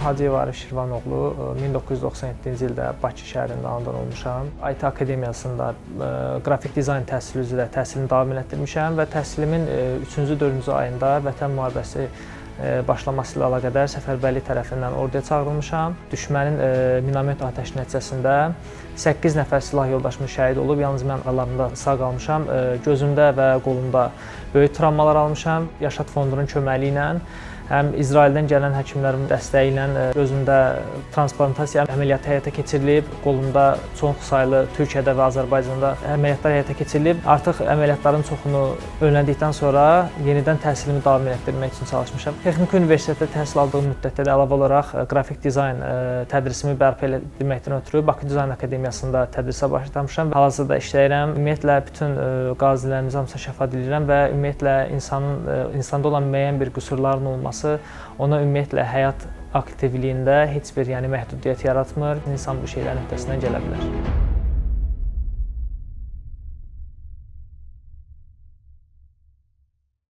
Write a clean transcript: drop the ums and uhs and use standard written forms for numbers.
Hacıyev Arif Şirvanoğlu, 1997-ci ildə Bakı şəhərində anadan olmuşam. IT Akademiyasında qrafik dizayn təhsili üzrə təhsilimi davam etdirmişəm və təhsilimin 3-cü, 4-cü ayında Vətən müharibəsi başlaması ilə əlaqədar səfərbərlik tərəfindən orduya çağırılmışam. Düşmənin minamet atəşi nəticəsində 8 nəfər silah yoldaşımız şəhid olub, yalnız mən aralarında sağ qalmışam. Gözümdə və qolumda böyük travmalar almışam. Yaşad fondunun köməyi ilə, həm İsraildən gələn həkimlərin dəstəyi ilə gözümdə transplantasiya əməliyyatı həyata keçirilib, qolumda çox saylı Türkiyədə və Azərbaycanda əməliyyatlar həyata keçirilib. Artıq əməliyyatların çoxunu öyrəndikdən sonra yenidən təhsilimi davam etdirmək üçün çalışmışam. Texniki universitetdə təhsil aldığım müddətdə də əlavə olaraq qrafik dizayn tədrisimi bərpa etdirməkdən ötürü Bakı Dizayn Akademiyasında tədrisə başlamışam. Hal-hazırda işləyirəm. Ümumiyyətlə bütün qazilərimizə hamısı şəfa diləyirəm və ümumiyyətlə insanda olan müəyyən bir qüsurların olması ona ümumiyyətlə həyat aktivliyində heç bir məhdudiyyət yaratmır. İnsan bu şeylərin öhdəsindən gələ bilər.